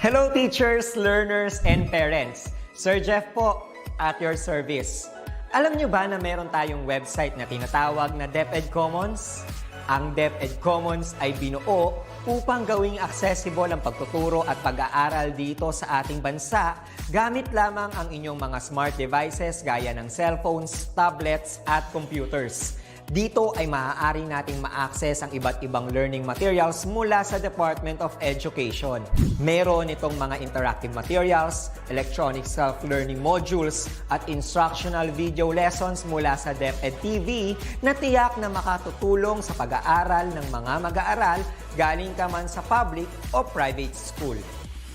Hello teachers, learners, and parents. Sir Jeff po, at your service. Alam nyo ba na meron tayong website na tinatawag na DepEd Commons? Ang DepEd Commons ay binuo upang gawing accessible ang pagtuturo at pag-aaral dito sa ating bansa gamit lamang ang inyong mga smart devices gaya ng cellphones, tablets, at computers. Dito ay maaari nating ma-access ang iba't ibang learning materials mula sa Department of Education. Meron itong mga interactive materials, electronic self-learning modules, at instructional video lessons mula sa DepEd TV na tiyak na makatutulong sa pag-aaral ng mga mag-aaral galing ka man sa public o private school.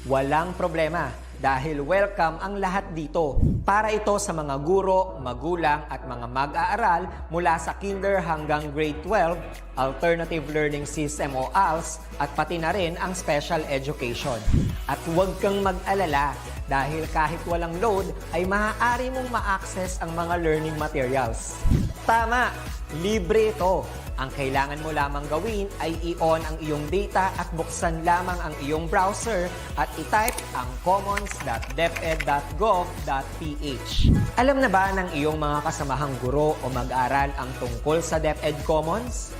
Walang problema dahil welcome ang lahat dito. Para ito sa mga guro, magulang at mga mag-aaral mula sa kinder hanggang grade 12, alternative learning system o ALS, at pati na rin ang special education. At huwag kang mag-alala dahil kahit walang load ay maaari mong ma-access ang mga learning materials. Tama! Libre ito. Ang kailangan mo lamang gawin ay i-on ang iyong data at buksan lamang ang iyong browser at i-type ang commons.deped.gov.ph. Alam na ba ng iyong mga kasamahang guro o mag-aral ang tungkol sa DepEd Commons?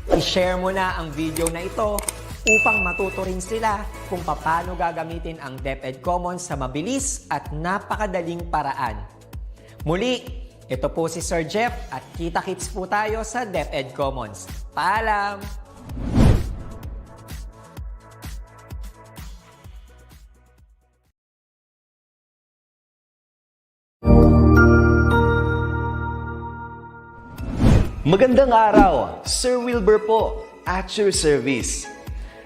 I-share mo na ang video na ito upang matuto rin sila kung paano gagamitin ang DepEd Commons sa mabilis at napakadaling paraan. Muli, ito po si Sir Jeff at kita-kits po tayo sa DepEd Commons. Paalam! Magandang araw, Sir Wilbur po, at your service.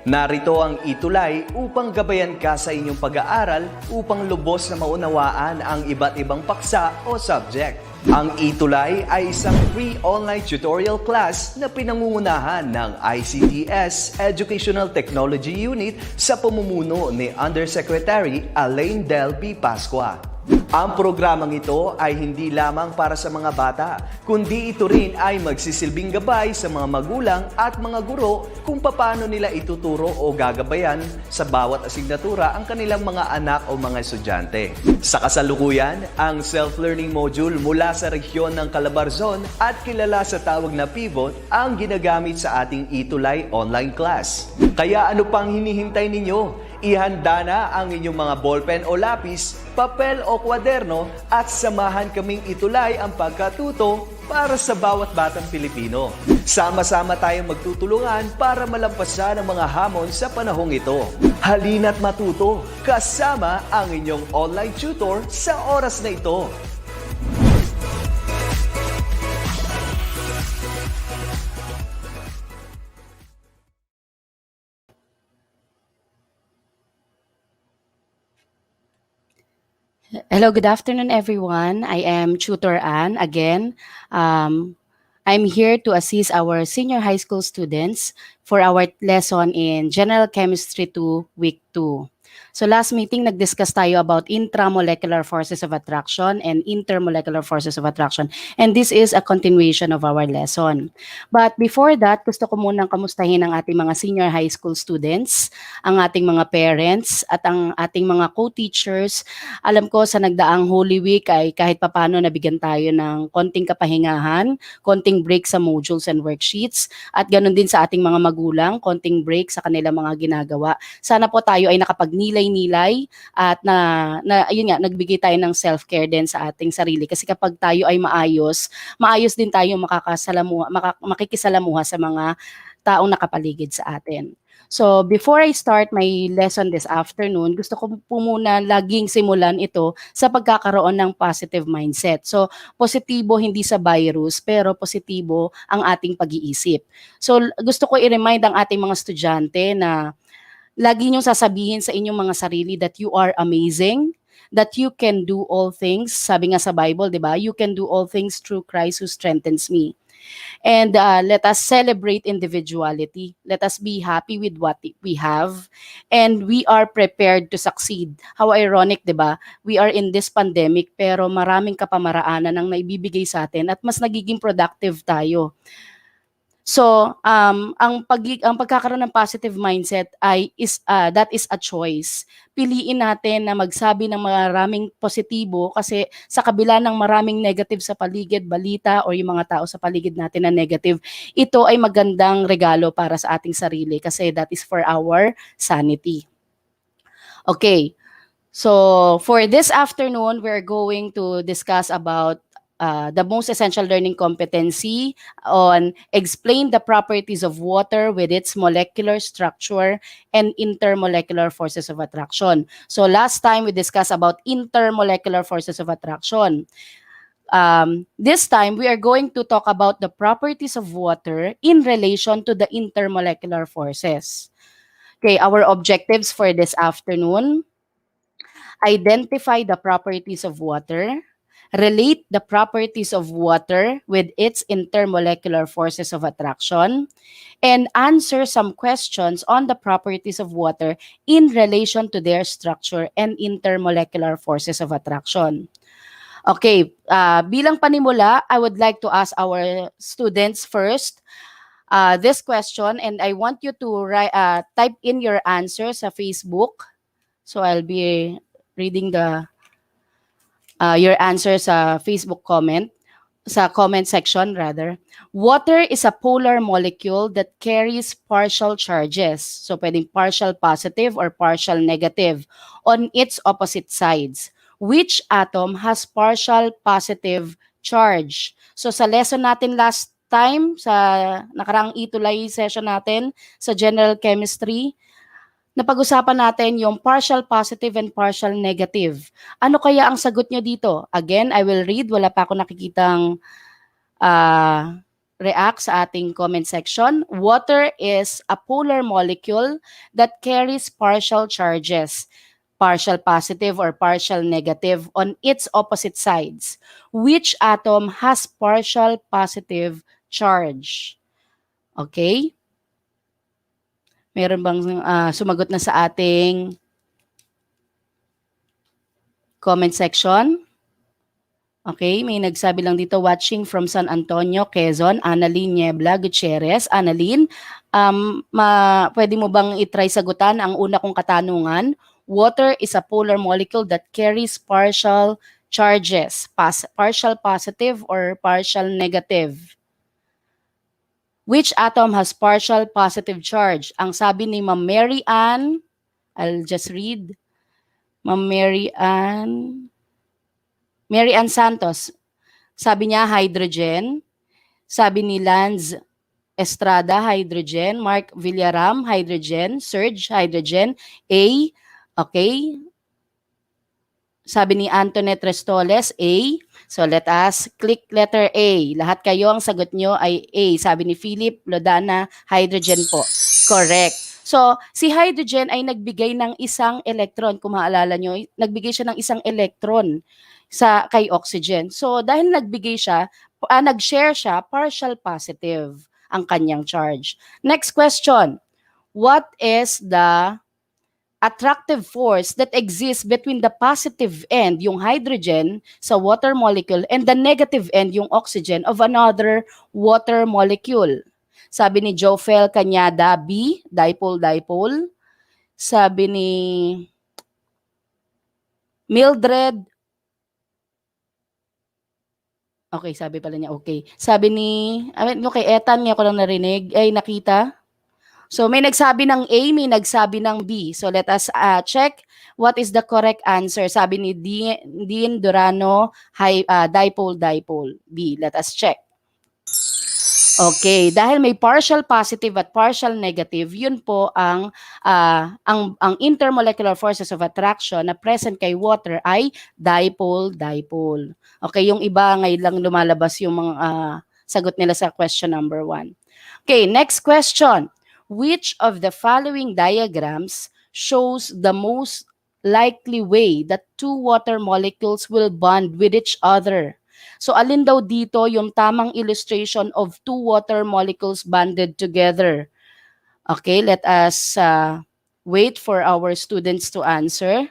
Narito ang ETUlay upang gabayan ka sa inyong pag-aaral upang lubos na maunawaan ang iba't ibang paksa o subject. Ang ETUlay ay isang free online tutorial class na pinangungunahan ng ICT's Educational Technology Unit sa pamumuno ni Undersecretary Elaine Del B. Pascua. Ang programang ito ay hindi lamang para sa mga bata, kundi ito rin ay magsisilbing gabay sa mga magulang at mga guro kung paano nila ituturo o gagabayan sa bawat asignatura ang kanilang mga anak o mga estudyante. Sa kasalukuyan, ang self-learning module mula sa rehiyon ng Calabarzon at kilala sa tawag na pivot ang ginagamit sa ating ETUlay online class. Kaya ano pang hinihintay ninyo? Ihanda na ang inyong mga ballpen o lapis, papel o kwaderno at samahan kaming itulay ang pagkatuto para sa bawat batang Pilipino. Sama-sama tayong magtutulungan para malampasan ang mga hamon sa panahong ito. Halina't matuto kasama ang inyong online tutor sa oras na ito. Hello, good afternoon, everyone. I am Tutor Ann. Again, I'm here to assist our senior high school students for our lesson in General Chemistry 2, Week 2. So last meeting, nag-discuss tayo about intramolecular forces of attraction and intermolecular forces of attraction. And this is a continuation of our lesson. But before that, gusto ko munang kamustahin ang ating mga senior high school students, ang ating mga parents, at ang ating mga co-teachers. Alam ko sa nagdaang Holy Week ay kahit papano nabigyan tayo ng konting kapahingahan, konting break sa modules and worksheets, at ganun din sa ating mga magulang, konting break sa kanilang mga ginagawa. Sana po tayo ay nilay at ayun nga, nagbigay tayo ng self-care din sa ating sarili. Kasi kapag tayo ay maayos din tayo makikisalamuha sa mga taong nakapaligid sa atin. So, before I start my lesson this afternoon, gusto ko po muna laging simulan ito sa pagkakaroon ng positive mindset. So, positibo hindi sa virus, pero positibo ang ating pag-iisip. So, gusto ko i-remind ang ating mga estudyante na lagi niyong sasabihin sa inyong mga sarili that you are amazing, that you can do all things. Sabi nga sa Bible, di ba? You can do all things through Christ who strengthens me. And let us celebrate individuality. Let us be happy with what we have. And we are prepared to succeed. How ironic, di ba? We are in this pandemic, pero maraming kapamaraanan ang naibibigay sa atin at mas nagiging productive tayo. So, ang pagkakaroon ng positive mindset that is a choice. Piliin natin na magsabi ng maraming positibo kasi sa kabila ng maraming negative sa paligid, balita or yung mga tao sa paligid natin na negative, ito ay magandang regalo para sa ating sarili kasi that is for our sanity. Okay. So, for this afternoon, we're going to discuss about the most essential learning competency on explain the properties of water with its molecular structure and intermolecular forces of attraction. So, last time we discussed about intermolecular forces of attraction. This time, we are going to talk about the properties of water in relation to the intermolecular forces. Okay, our objectives for this afternoon: identify the properties of water, relate the properties of water with its intermolecular forces of attraction, and answer some questions on the properties of water in relation to their structure and intermolecular forces of attraction. Okay, bilang panimula, I would like to ask our students first this question, and I want you to type in your answer sa Facebook. So I'll be reading your answer sa Facebook sa comment section rather. Water is a polar molecule that carries partial charges. So pwedeng partial positive or partial negative on its opposite sides. Which atom has partial positive charge? So sa lesson natin last time, sa nakaraang ETUlay session natin sa general chemistry, napag-usapan natin yung partial positive and partial negative. Ano kaya ang sagot nyo dito? Again, I will read. Wala pa ako nakikitang react sa ating comment section. Water is a polar molecule that carries partial charges, partial positive or partial negative on its opposite sides. Which atom has partial positive charge? Okay? Meron bang sumagot na sa ating comment section? Okay, may nagsabi lang dito, watching from San Antonio, Quezon, Annalyn Niebla Gutierrez. Annalyn, pwede mo bang itry sagutan ang una kong katanungan? Water is a polar molecule that carries partial charges, partial positive or partial negative. Which atom has partial positive charge? Ang sabi ni Ma'am Mary Ann, I'll just read. Ma'am Mary Ann Santos, sabi niya hydrogen. Sabi ni Lance Estrada, hydrogen. Mark Villaram, hydrogen. Serge, hydrogen. A, okay. Sabi ni Antoinette Restoles, A. So let us click letter A. Lahat kayo, ang sagot nyo ay A. Sabi ni Philip Lodana, hydrogen po. Correct. So, si hydrogen ay nagbigay ng isang electron. Kung maalala nyo, nagbigay siya ng isang electron kay oxygen. So, dahil nagbigay siya, nag-share siya, partial positive ang kanyang charge. Next question. What is the attractive force that exists between the positive end, yung hydrogen sa water molecule, and the negative end, yung oxygen of another water molecule? Sabi ni Jofel Cañada, B, dipole-dipole. Sabi ni Mildred, okay, sabi pala niya, okay. Sabi ni, kay Ethan, niya ko lang narinig, ay nakita. So may nagsabi ng A, may nagsabi ng B. So let us check what is the correct answer. Sabi ni Dean Durano, dipole-dipole. B, let us check. Okay, dahil may partial positive at partial negative, yun po ang intermolecular forces of attraction na present kay water ay dipole-dipole. Okay, yung iba ngayon lang lumalabas yung mga sagot nila sa question number 1. Okay, next question. Which of the following diagrams shows the most likely way that two water molecules will bond with each other? So alin daw dito yung tamang illustration of two water molecules bonded together? Okay, let us wait for our students to answer.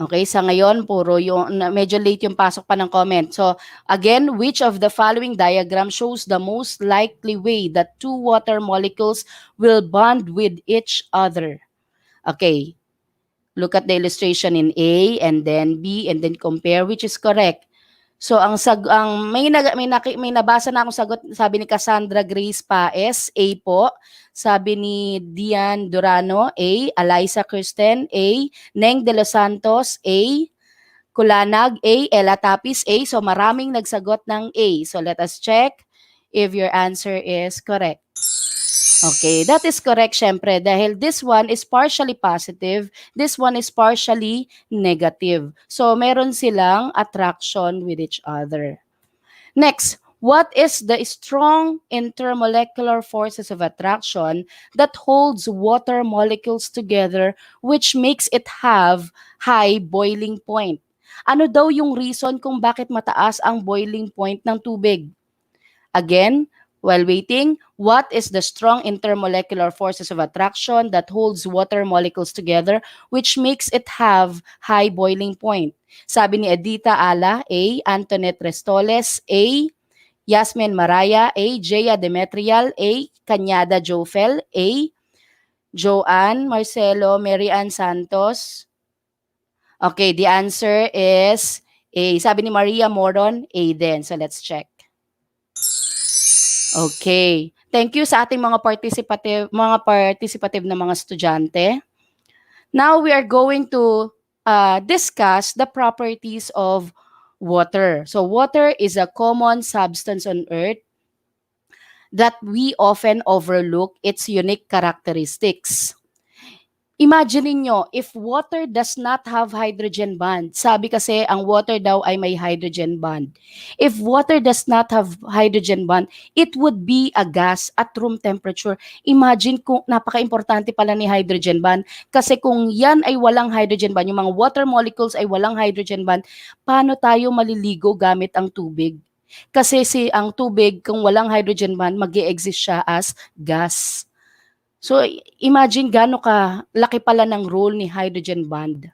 Okay, sa ngayon, puro yung, medyo late yung pasok pa ng comment. So, again, which of the following diagram shows the most likely way that two water molecules will bond with each other? Okay, look at the illustration in A and then B and then compare which is correct. So ang may nabasa na akong sagot, sabi ni Cassandra Grace Paes, A po. Sabi ni Dian Durano, A. Eliza Kristen, A. Neng de los Santos, A. Kulanag, A. Ella Tapis, A. So maraming nagsagot ng A. So let us check if your answer is correct. Okay, that is correct syempre dahil this one is partially positive, this one is partially negative. So meron silang attraction with each other. Next, what is the strong intermolecular forces of attraction that holds water molecules together which makes it have high boiling point? Ano daw yung reason kung bakit mataas ang boiling point ng tubig? Again, while waiting, what is the strong intermolecular forces of attraction that holds water molecules together which makes it have high boiling point? Sabi ni Edita Ala, A. Antoinette Restoles, A. Yasmin Maraya, A. Jaya Demetrial, A. Kanyada Jofel, A. Joanne Marcelo Mary Ann Santos. Okay, the answer is A. Sabi ni Maria Moron, A din. So let's check. Okay. Thank you sa ating mga participative na mga estudyante. Now we are going to discuss the properties of water. So water is a common substance on earth that we often overlook its unique characteristics. Imagine niyo if water does not have hydrogen bond. Sabi kasi ang water daw ay may hydrogen bond. If water does not have hydrogen bond, it would be a gas at room temperature. Imagine kung napaka-importante pala ni hydrogen bond kasi kung yan ay walang hydrogen bond, yung mga water molecules ay walang hydrogen bond, paano tayo maliligo gamit ang tubig? Kasi ang tubig kung walang hydrogen bond, mag-e-exist siya as gas. So, imagine gaano ka laki pala ng role ni hydrogen bond.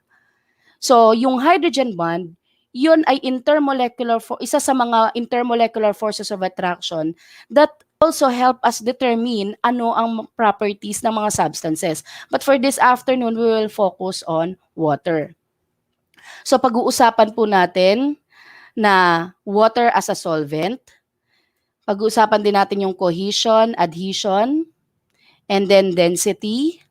So, yung hydrogen bond, yun ay isa sa mga intermolecular forces of attraction that also help us determine ano ang properties ng mga substances. But for this afternoon, we will focus on water. So, pag-uusapan po natin na water as a solvent. Pag-uusapan din natin yung cohesion, adhesion, and then density,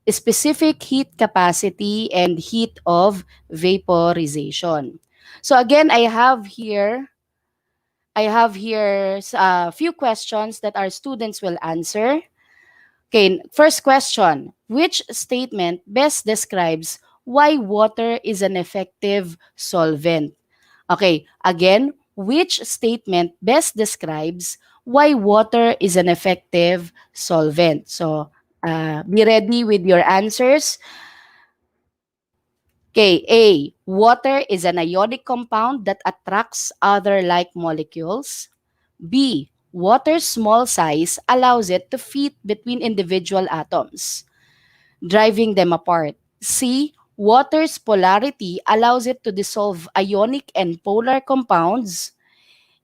specific heat capacity, and heat of vaporization. So again, I have here a few questions that our students will answer. Okay, first question. Which statement best describes why water is an effective solvent? Okay, again, which statement best describes why water is an effective solvent? So, be ready with your answers. Okay, A, water is an ionic compound that attracts other like molecules. B, water's small size allows it to fit between individual atoms, driving them apart. C, water's polarity allows it to dissolve ionic and polar compounds.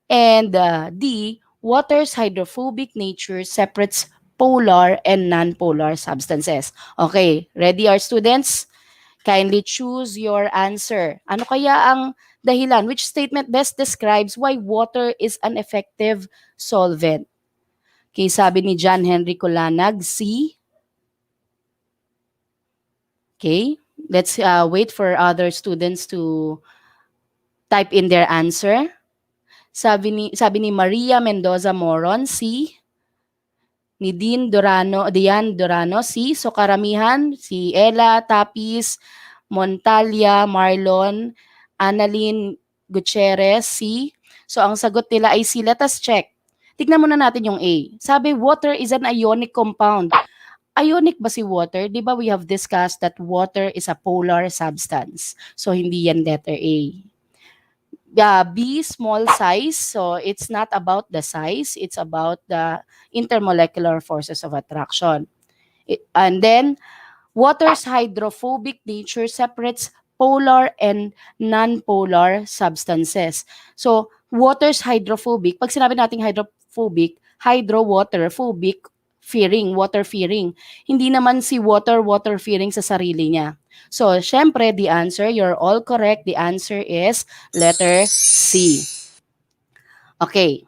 And D, water's hydrophobic nature separates polar and non-polar substances. Okay, ready our students? Kindly choose your answer. Ano kaya ang dahilan? Which statement best describes why water is an effective solvent? Okay, sabi ni John Henry Kulanag, C. Okay, let's wait for other students to type in their answer. Sabi ni Maria Mendoza Moron, C. Ni Dian Durano, C. So karamihan, si Ella Tapis, Montalia, Marlon, Annalyn Gutierrez, C. So ang sagot nila ay C. Let us check. Tignan muna natin yung A. Sabi, water is an ionic compound. Ionic ba si water? Di ba we have discussed that water is a polar substance. So hindi yan letter A. B, small size. So it's not about the size. It's about the intermolecular forces of attraction. And then, water's hydrophobic nature separates polar and non-polar substances. So, water's hydrophobic. Pag sinabi nating hydrophobic, water, phobic, fearing, water fearing. Hindi naman si water fearing sa sarili niya. So, syempre, the answer, you're all correct. The answer is letter C. Okay.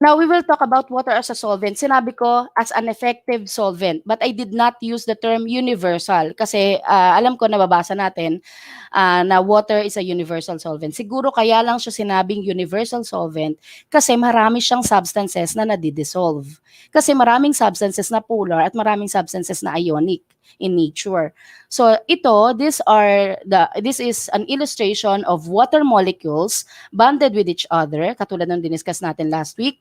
Now, we will talk about water as a solvent. Sinabi ko as an effective solvent, but I did not use the term universal kasi alam ko nababasa natin na water is a universal solvent. Siguro kaya lang siya sinabing universal solvent kasi marami siyang substances na nadidissolve. Kasi maraming substances na polar at maraming substances na ionic in nature. So this is an illustration of water molecules bonded with each other, katulad ng diniscuss natin last week.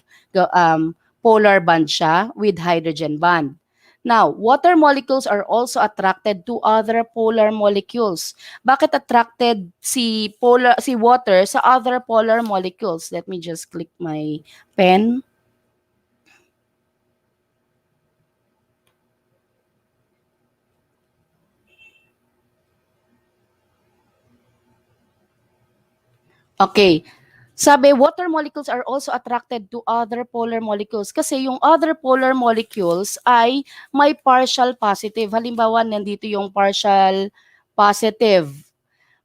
Polar bond siya with hydrogen bond. Now, water molecules are also attracted to other polar molecules. Bakit attracted si water sa other polar molecules? Let me just click my pen. Okay. Sabi, water molecules are also attracted to other polar molecules kasi yung other polar molecules ay may partial positive. Halimbawa, nandito yung partial positive.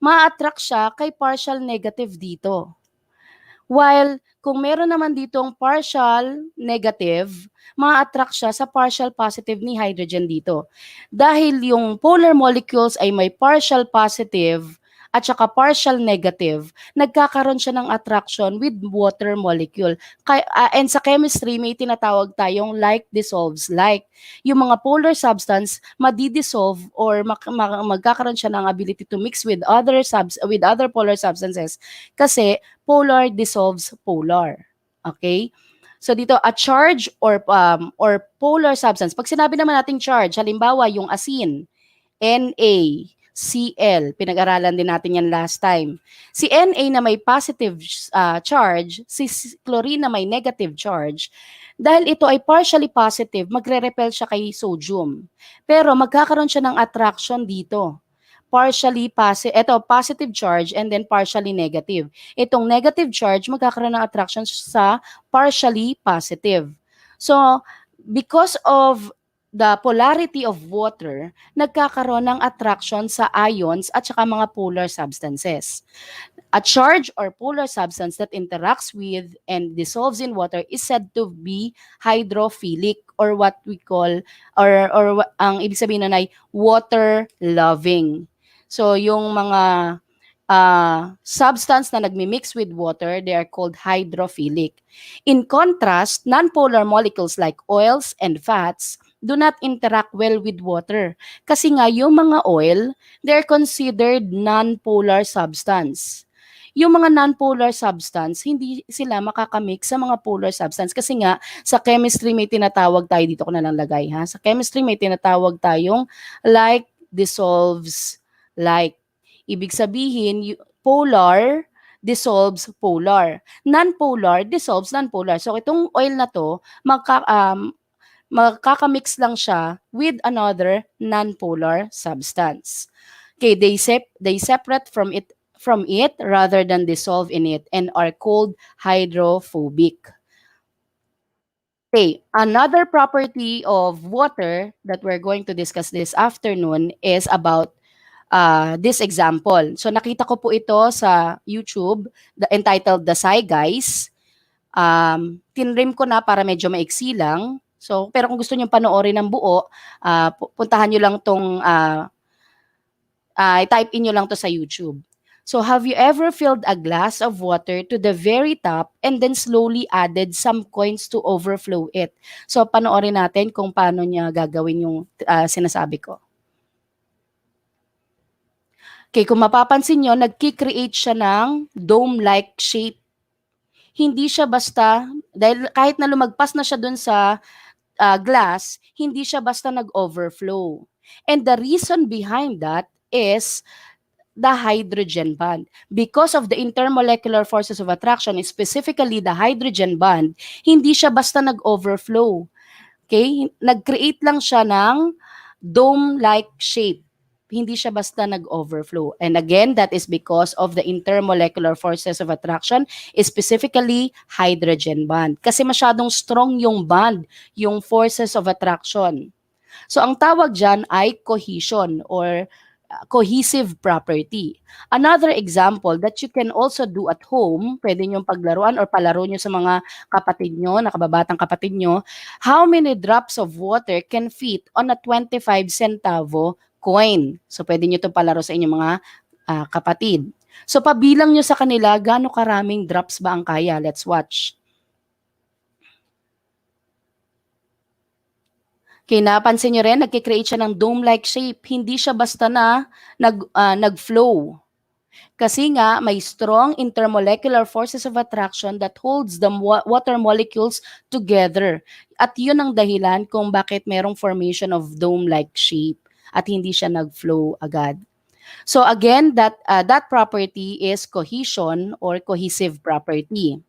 Ma-attract siya kay partial negative dito. While kung meron naman ditong partial negative, ma-attract siya sa partial positive ni hydrogen dito. Dahil yung polar molecules ay may partial positive at saka partial negative, nagkakaroon siya ng attraction with water molecule. And sa chemistry, may tinatawag tayong like dissolves like. Yung mga polar substance, madidissolve or magkakaroon siya ng ability to mix with other polar substances kasi polar dissolves polar. Okay? So dito, a charge or polar substance. Pag sinabi naman nating charge, halimbawa yung asin, NaCl, pinag-aralan din natin yan last time. Si Na na may positive charge, si chlorine na may negative charge, dahil ito ay partially positive, magre-repel siya kay sodium. Pero magkakaroon siya ng attraction dito. Positive charge and then partially negative. Itong negative charge, magkakaroon ng attraction sa partially positive. So, because of the polarity of water, nagkakaroon ng attraction sa ions at saka mga polar substances. A charge or polar substance that interacts with and dissolves in water is said to be hydrophilic or what we call, or ang ibig sabihin nun ay water loving. So yung mga substance na nagmi-mix with water, they are called hydrophilic. In contrast, non-polar molecules like oils and fats do not interact well with water. Kasi nga yung mga oil, they're considered non-polar substance. Yung mga non-polar substance, hindi sila makakamix sa mga polar substance. Kasi nga, sa chemistry may tinatawag tayo, dito ko na lang lagay ha. Sa chemistry may tinatawag tayong like dissolves like. Ibig sabihin, polar dissolves polar. Non-polar dissolves non-polar. So itong oil na to, magkakamix lang siya with another non-polar substance. Okay, they separate from it rather than dissolve in it and are called hydrophobic. Okay, another property of water that we're going to discuss this afternoon is about this example. So nakita ko po ito sa YouTube, entitled The Psy Guys. Tinrim ko na para medyo maiksi lang. So, pero kung gusto niyo panoorin ng buo, puntahan niyo lang tong type in niyo lang to sa YouTube. So, have you ever filled a glass of water to the very top and then slowly added some coins to overflow it? So, panoorin natin kung paano niya gagawin yung sinasabi ko. Okay, kung mapapansin nyo, nagki-create siya ng dome-like shape. Hindi siya basta, dahil kahit na lumagpas na siya dun sa glass, hindi siya basta nag-overflow. And the reason behind that is the hydrogen bond. Because of the intermolecular forces of attraction, specifically the hydrogen bond, hindi siya basta nag-overflow. Okay? Nag-create lang siya ng dome-like shape. hindi siya basta nag-overflow. And again, that is because of the intermolecular forces of attraction, specifically hydrogen bond. Kasi masyadong strong yung bond, yung forces of attraction. So ang tawag dyan ay cohesion or cohesive property. Another example that you can also do at home, pwede nyo paglaruan or palaro nyo sa mga kapatid nyo, nakababatang kapatid nyo, how many drops of water can fit on a 25 centavo coin? So pwede nyo ito palaro sa inyong mga kapatid. So pabilang nyo sa kanila, gaano karaming drops ba ang kaya? Let's watch. Okay, napansin nyo rin, nagkikreate siya ng dome-like shape. Hindi siya basta na nag-flow. Kasi nga, may strong intermolecular forces of attraction that holds the water molecules together. At yun ang dahilan kung bakit merong formation of dome-like shape at hindi siya nag-flow agad. So again, that property is cohesion or cohesive property.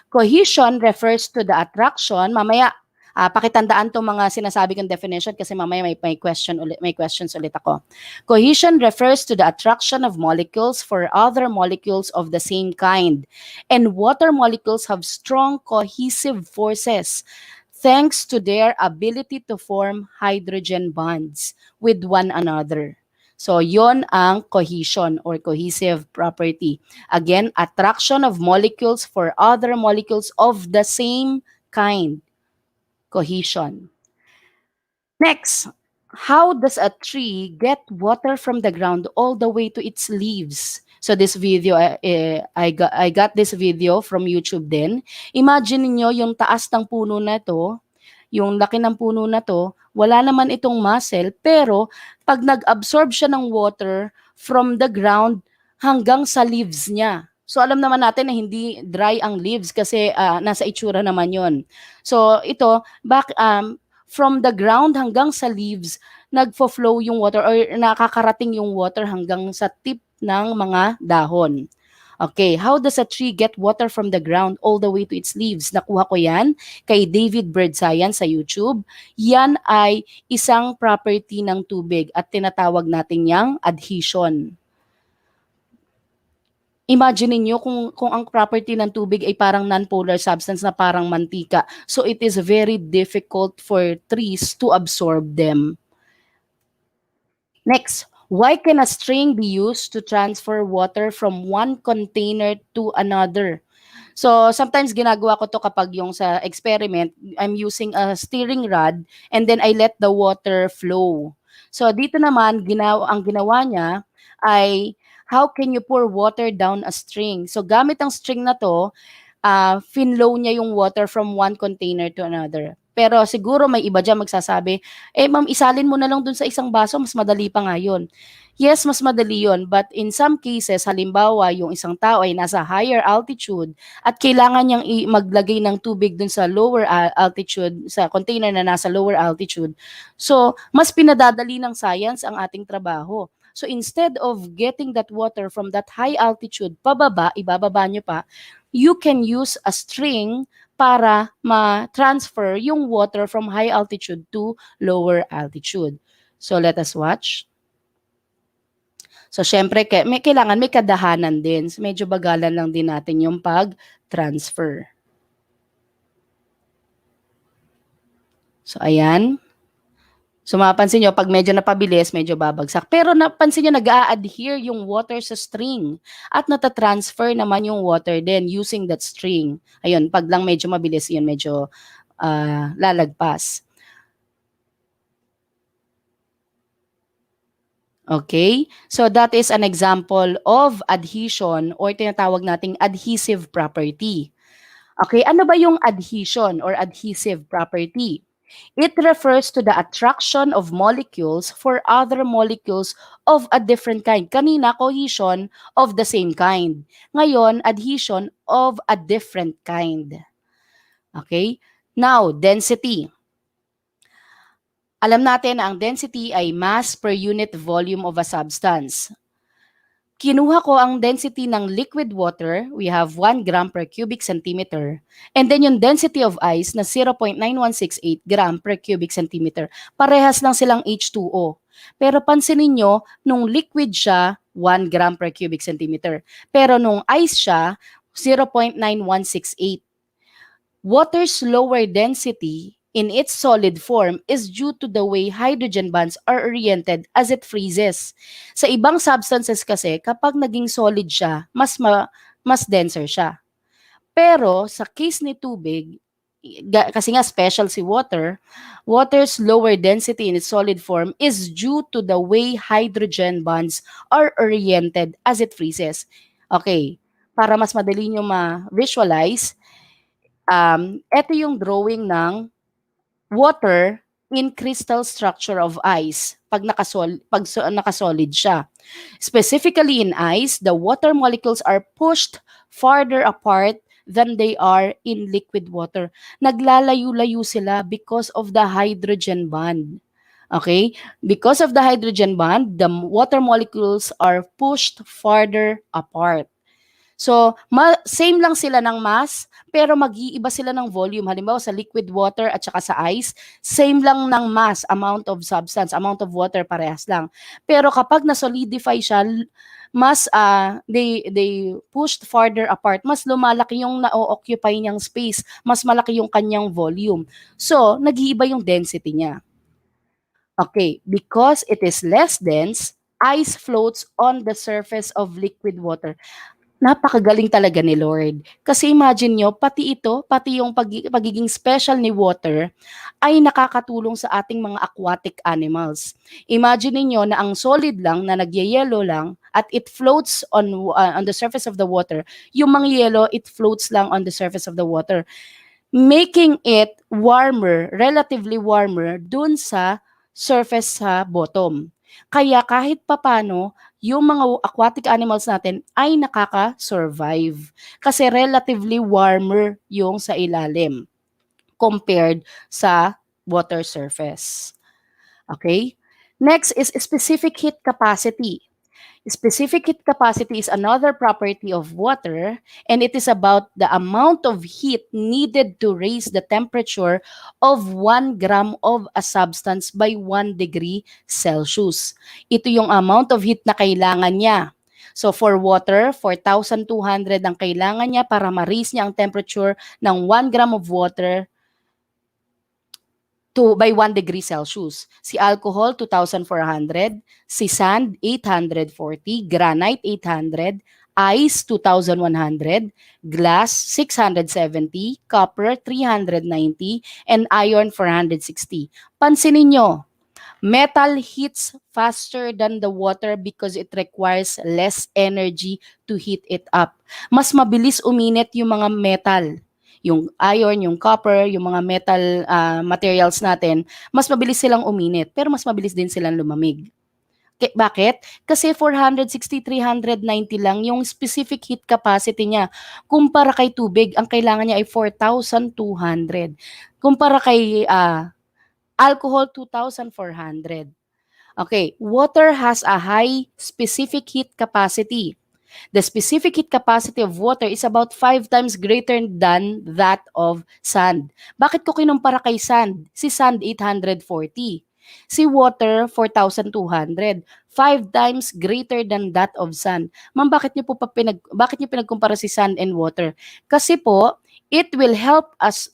Cohesion refers to the attraction. Mamaya, pakitandaan to mga sinasabi kong definition kasi mamaya may questions ulit ako. Cohesion refers to the attraction of molecules for other molecules of the same kind. And water molecules have strong cohesive forces thanks to their ability to form hydrogen bonds with one another. So, yon ang cohesion or cohesive property. Again, attraction of molecules for other molecules of the same kind. Cohesion. Next, how does a tree get water from the ground all the way to its leaves? So this video, I got this video from YouTube din. Imagine niyo yung taas ng puno na to, yung laki ng puno na to, wala naman itong muscle, pero pag nag-absorb siya ng water from the ground hanggang sa leaves niya. So alam naman natin na hindi dry ang leaves kasi nasa itsura naman yon. So ito, from the ground hanggang sa leaves, nagfo-flow yung water or nakakarating yung water hanggang sa tip ng mga dahon. Okay, how does a tree get water from the ground all the way to its leaves? Nakuha ko yan kay David Bird Science sa YouTube. Yan ay isang property ng tubig at tinatawag natin yang adhesion. Imagine niyo kung ang property ng tubig ay parang non-polar substance na parang mantika. So it is very difficult for trees to absorb them. Next, why can a string be used to transfer water from one container to another? So sometimes ginagawa ko to kapag yung sa experiment, I'm using a steering rod and then I let the water flow. So dito naman, ang ginawa niya ay how can you pour water down a string? So gamit ang string na to, finlow niya yung water from one container to another. Pero siguro may iba dyan magsasabi, ma'am, isalin mo na lang dun sa isang baso, mas madali pa nga yun. Yes, mas madali yun, but in some cases, halimbawa, yung isang tao ay nasa higher altitude at kailangan niyang maglagay ng tubig dun sa lower altitude, sa container na nasa lower altitude. So, mas pinadadali ng science ang ating trabaho. So, instead of getting that water from that high altitude pababa, ibababa nyo pa, you can use a string para ma-transfer yung water from high altitude to lower altitude. So, let us watch. So, syempre, kailangan may kadahanan din. So, medyo bagalan lang din natin yung pag-transfer. So, ayan. So mapapansin nyo, pag medyo napabilis, medyo babagsak. Pero napansin nyo, nag-a-adhere yung water sa string at natatransfer naman yung water din using that string. Ayun, pag lang medyo mabilis, yun medyo lalagpas. Okay? So that is an example of adhesion or tinatawag nating adhesive property. Okay, ano ba yung adhesion or adhesive property? It refers to the attraction of molecules for other molecules of a different kind. Kanina, cohesion of the same kind. Ngayon, adhesion of a different kind. Okay? Now, density. Alam natin na ang density ay mass per unit volume of a substance. Kinuha ko ang density ng liquid water, we have 1 gram per cubic centimeter, and then yung density of ice na 0.9168 gram per cubic centimeter. Parehas lang silang H2O. Pero pansinin nyo, nung liquid siya, 1 gram per cubic centimeter. Pero nung ice siya, 0.9168. Water's lower density in its solid form is due to the way hydrogen bonds are oriented as it freezes. Sa ibang substances kasi, kapag naging solid siya, mas denser siya. Pero sa case ni tubig, kasi nga special si water's lower density in its solid form is due to the way hydrogen bonds are oriented as it freezes. Okay, para mas madali nyo ma-visualize, ito yung drawing ng water in crystal structure of ice pag nakasolid siya. Specifically in ice, the water molecules are pushed farther apart than they are in liquid water. Naglalayo-layo sila because of the hydrogen bond. Okay? Because of the hydrogen bond, the water molecules are pushed farther apart. So, same lang sila ng mass, pero mag-iiba sila ng volume. Halimbawa, sa liquid water at saka sa ice, same lang ng mass, amount of substance, amount of water, parehas lang. Pero kapag na-solidify siya, mas they pushed farther apart, mas lumalaki yung na-occupy niyang space, mas malaki yung kanyang volume. So, nag-iiba yung density niya. Okay, because it is less dense, ice floats on the surface of liquid water. Napakagaling talaga ni Lord. Kasi imagine nyo, pati yung pagiging special ni water ay nakakatulong sa ating mga aquatic animals. Imagine niyo na ang solid lang na nagyayelo lang at it floats on the surface of the water. Yung mga yelo, it floats lang on the surface of the water, making it warmer, relatively warmer dun sa surface sa bottom. Kaya kahit papano, yung mga aquatic animals natin ay nakaka-survive kasi relatively warmer yung sa ilalim compared sa water surface. Okay? Next is specific heat capacity. Specific heat capacity is another property of water, and it is about the amount of heat needed to raise the temperature of 1 gram of a substance by 1 degree Celsius. Ito yung amount of heat na kailangan niya. So for water, 4,200 ang kailangan niya para ma-raise niya ang temperature ng 1 gram of water by 1 degree Celsius. Si alcohol, 2,400. Si sand, 840. Granite, 800. Ice, 2,100. Glass, 670. Copper, 390. And iron, 460. Pansinin nyo, metal heats faster than the water because it requires less energy to heat it up. Mas mabilis uminit yung mga metal. Yung iron, yung copper, yung mga metal materials natin, mas mabilis silang uminit, pero mas mabilis din silang lumamig. Bakit? Kasi 460, 390 lang yung specific heat capacity niya. Kumpara kay tubig, ang kailangan niya ay 4,200. Kumpara kay alcohol, 2,400. Okay, water has a high specific heat capacity. The specific heat capacity of water is about 5 times greater than that of sand. Bakit ko kinumpara kay sand? Si sand, 840. Si water, 4,200. 5 times greater than that of sand. Ma'am, bakit niyo pinagkumpara si sand and water? Kasi po, it will help us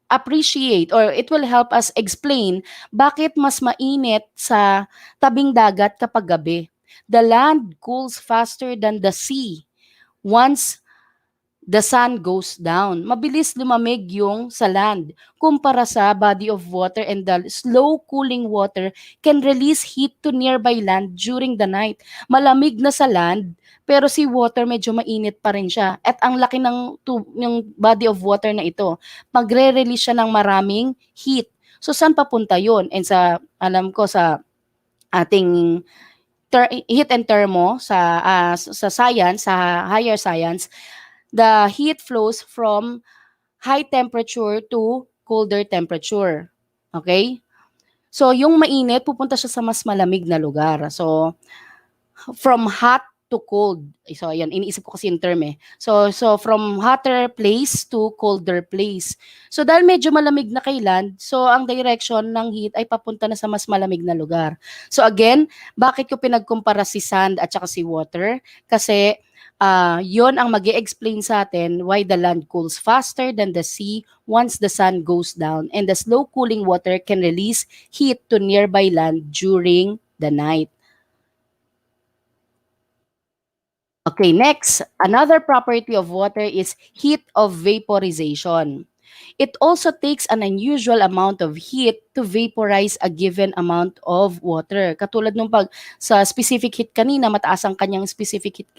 appreciate or it will help us explain bakit mas mainit sa tabing dagat kapag gabi. The land cools faster than the sea once the sun goes down. Mabilis lumamig yung sa land kumpara sa body of water, and the slow cooling water can release heat to nearby land during the night. Malamig na sa land, pero si water medyo mainit pa rin siya. At ang laki ng body of water na ito, magre-release siya ng maraming heat. So saan papunta yun? And alam ko sa ating heat and thermo sa science, sa higher science, the heat flows from high temperature to colder temperature. Okay? So yung mainit pupunta siya sa mas malamig na lugar. So from hot to cold. So, ayan, iniisip ko kasi yung term eh. So from hotter place to colder place. So, dahil medyo malamig na kay land, so ang direction ng heat ay papunta na sa mas malamig na lugar. So, again, bakit ko pinagkumpara si sand at saka si water? Kasi, yon ang mag-i-explain sa atin why the land cools faster than the sea once the sun goes down, and the slow cooling water can release heat to nearby land during the night. Okay, next, another property of water is heat of vaporization. It also takes an unusual amount of heat to vaporize a given amount of water. Katulad nung pag sa specific heat kanina, mataas ang kanyang specific heat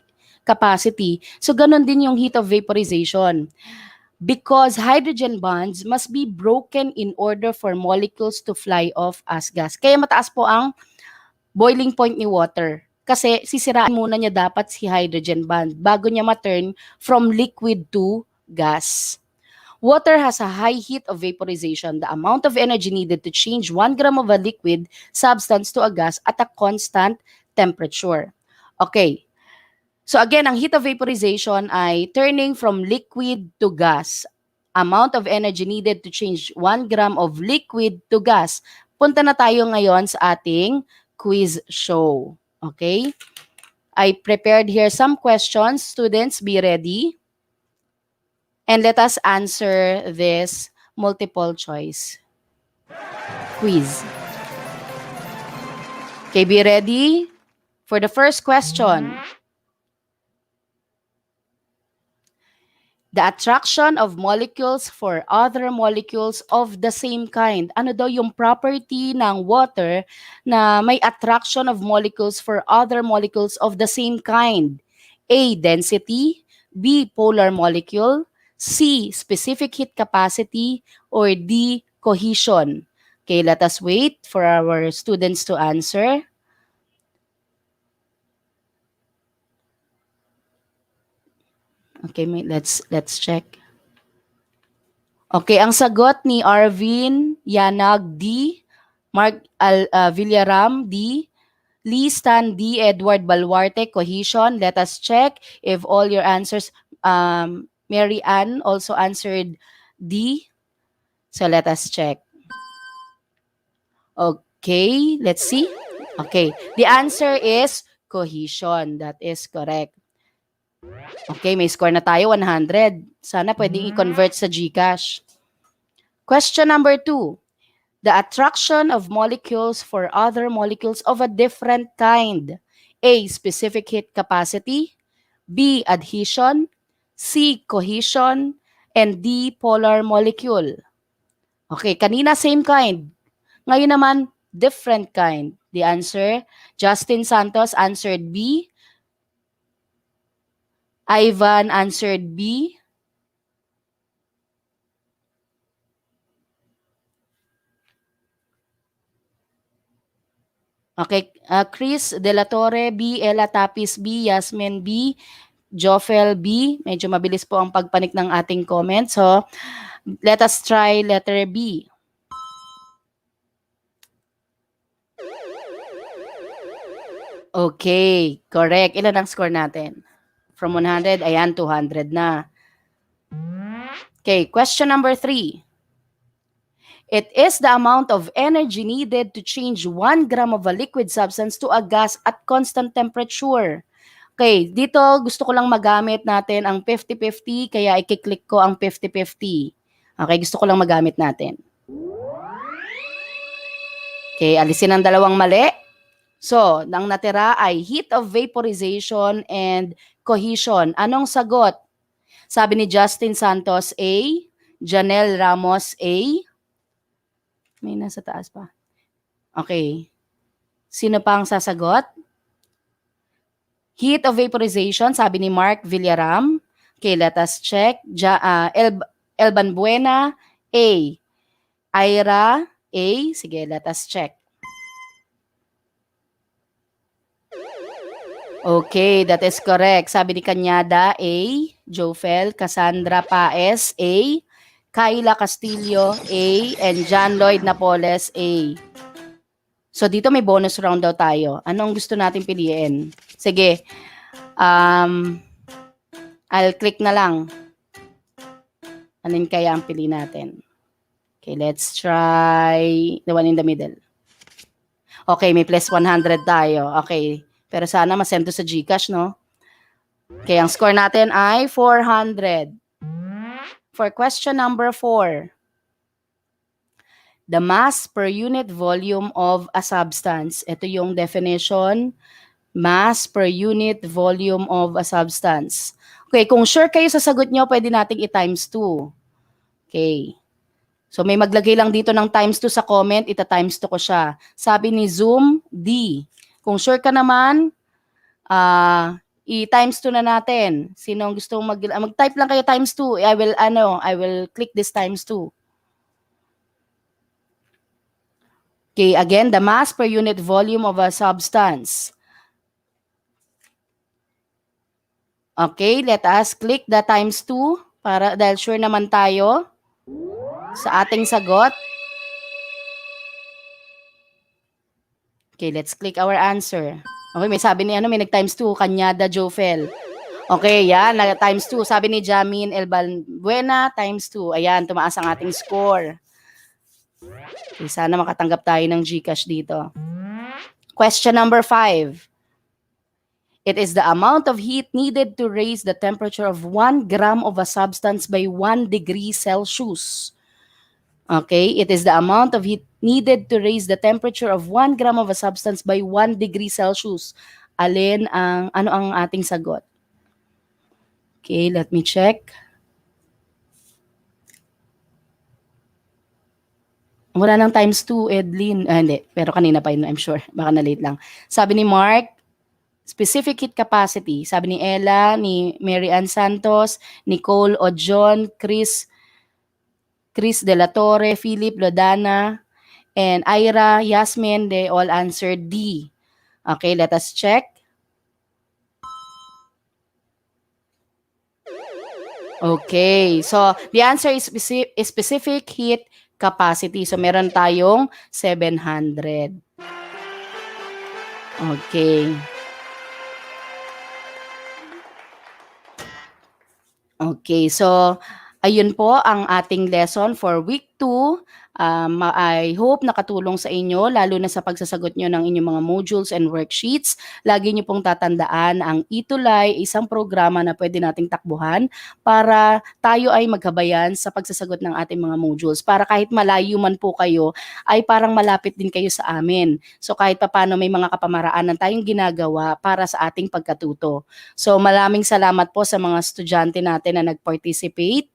capacity. So, ganun din yung heat of vaporization. Because hydrogen bonds must be broken in order for molecules to fly off as gas. Kaya mataas po ang boiling point ni water. Kasi sisiraan muna niya dapat si hydrogen bond bago niya ma-turn from liquid to gas. Water has a high heat of vaporization. The amount of energy needed to change 1 gram of a liquid substance to a gas at a constant temperature. Okay. So again, ang heat of vaporization ay turning from liquid to gas. Amount of energy needed to change 1 gram of liquid to gas. Punta na tayo ngayon sa ating quiz show. Okay? I prepared here some questions. Students, be ready. And let us answer this multiple choice quiz. Okay, be ready for the first question. The attraction of molecules for other molecules of the same kind. Ano daw yung property ng water na may attraction of molecules for other molecules of the same kind? A, density. B, polar molecule. C, specific heat capacity. Or D, cohesion. Okay, let us wait for our students to answer. Okay, let's check. Okay, ang sagot ni Arvin Yanag D, Mark Villaram D, Lee Stan D, Edward Balwarte, cohesion. Let us check if all your answers, Mary Ann also answered D. So let us check. Okay, let's see. Okay, the answer is cohesion. That is correct. Okay, may score na tayo, 100. Sana pwedeng i-convert sa GCash. Question number 2. The attraction of molecules for other molecules of a different kind. A, specific heat capacity. B, adhesion. C, cohesion. And D, polar molecule. Okay, kanina same kind. Ngayon naman, different kind. The answer, Justin Santos answered B. Ivan answered B. Okay, Chris De La Torre B, Ella Tapis B, Yasmin B, Jofel B. Medyo mabilis po ang pagpanik ng ating comment. So, let us try letter B. Okay, correct. Ilan ang score natin? From 100, ayan, 200 na. Okay, question number 3. It is the amount of energy needed to change 1 gram of a liquid substance to a gas at constant temperature. Okay, dito gusto ko lang magamit natin ang 50-50, kaya i-click ko ang 50-50. Okay, gusto ko lang magamit natin. Okay, alisin ang dalawang mali. So, ang natira ay heat of vaporization and cohesion. Anong sagot? Sabi ni Justin Santos, A. Janelle Ramos, A. May nasa taas pa. Okay. Sino pa ang sasagot? Heat of vaporization, sabi ni Mark Villaram. Okay, let us check. Elban Buena, A. Ira, A. Sige, let us check. Okay, that is correct. Sabi ni Kanyada, A. Jofel, Cassandra Paes, A. Kyla Castillo, A. And John Lloyd Napoles, A. So, dito may bonus round daw tayo. Anong gusto natin piliin? Sige. I'll click na lang. Alin kaya ang pili natin? Okay, let's try the one in the middle. Okay, may plus 100 tayo. Okay, pero sana masend to sa GCash, no? Okay, ang score natin ay 400. For question number 4. The mass per unit volume of a substance. Ito yung definition. Mass per unit volume of a substance. Okay, kung sure kayo sa sagot nyo, pwede nating i-times 2. Okay. So may maglagay lang dito ng times 2 sa comment, ita-times 2 ko siya. Sabi ni Zoom, D. Kung sure ka naman, i-times 2 na natin. Sino ang gustong mag-type lang kayo times 2. I will click this times 2. Okay, again, the mass per unit volume of a substance. Okay, let us click the times 2 para dahil sure naman tayo sa ating sagot. Okay, let's click our answer. Okay, may sabi ni may nag-times 2, Kanyada Jofel. Okay, yan, nag-times 2. Sabi ni Jamin Elbalbuena, times 2. Ayan, tumaas ang ating score. Okay, sana makatanggap tayo ng GCash dito. Question number 5. It is the amount of heat needed to raise the temperature of 1 gram of a substance by 1 degree Celsius. Okay, it is the amount of heat needed to raise the temperature of 1 gram of a substance by 1 degree Celsius. Ano ang ating sagot? Okay, let me check. Wala nang times 2, Edlin. Hindi, pero kanina pa yun, I'm sure. Baka na-late lang. Sabi ni Mark, specific heat capacity. Sabi ni Ella, ni Mary Ann Santos, Nicole Ojon, Chris De La Torre, Philip Lodana, and Ira, Yasmin, they all answered D. Okay, let us check. Okay, so the answer is specific heat capacity. So meron tayong 700. Okay. Okay, so ayun po ang ating lesson for week 2. I hope nakatulong sa inyo, lalo na sa pagsasagot nyo ng inyong mga modules and worksheets. Lagi nyo pong tatandaan, ang ETUlay, isang programa na pwede nating takbuhan para tayo ay magkabayan sa pagsasagot ng ating mga modules. Para kahit malayo man po kayo, ay parang malapit din kayo sa amin. So kahit paano may mga kapamaraanan tayong ginagawa para sa ating pagkatuto. So maraming salamat po sa mga estudyante natin na nag-participate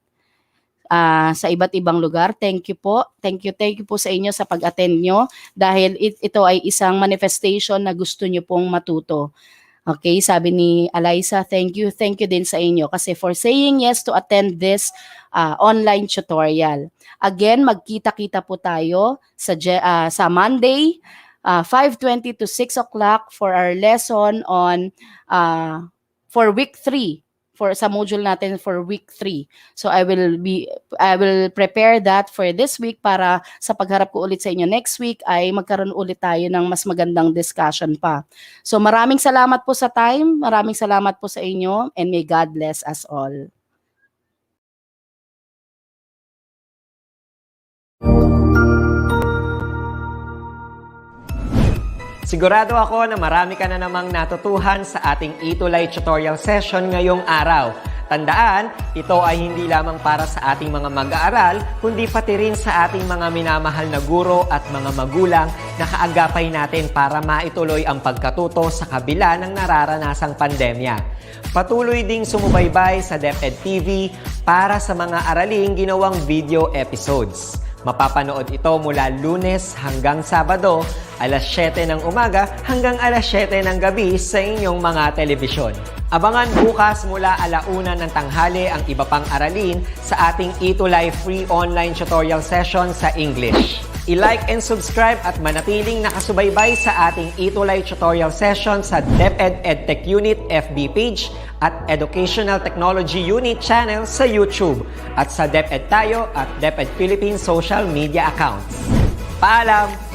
sa iba't ibang lugar. Thank you po. Thank you po sa inyo sa pag-attend nyo dahil ito ay isang manifestation na gusto nyo pong matuto. Okay, sabi ni Eliza, thank you din sa inyo kasi for saying yes to attend this online tutorial. Again, magkita-kita po tayo sa Monday, 5:20 to 6 o'clock for our lesson on for week 3. Sa module natin for week 3. So I will prepare that for this week para sa pagharap ko ulit sa inyo next week ay magkaroon ulit tayo ng mas magandang discussion pa. So maraming salamat po sa time, maraming salamat po sa inyo, and may God bless us all. Sigurado ako na marami ka na namang natutuhan sa ating ETUlay tutorial session ngayong araw. Tandaan, ito ay hindi lamang para sa ating mga mag-aaral, kundi pati rin sa ating mga minamahal na guro at mga magulang na kaagapay natin para maituloy ang pagkatuto sa kabila ng nararanasang pandemya. Patuloy ding sumubaybay sa DepEd TV para sa mga araling ginawang video episodes. Mapapanood ito mula Lunes hanggang Sabado, alas 7 ng umaga hanggang alas 7 ng gabi sa inyong mga telebisyon. Abangan bukas mula 1:00 ng tanghali ang iba pang aralin sa ating ETUlay free online tutorial session sa English. I-like and subscribe at manatiling nakasubaybay sa ating ETUlay tutorial session sa DepEd Edtech Unit FB page at Educational Technology Unit channel sa YouTube at sa DepEd Tayo at DepEd Philippines social media accounts. Paalam!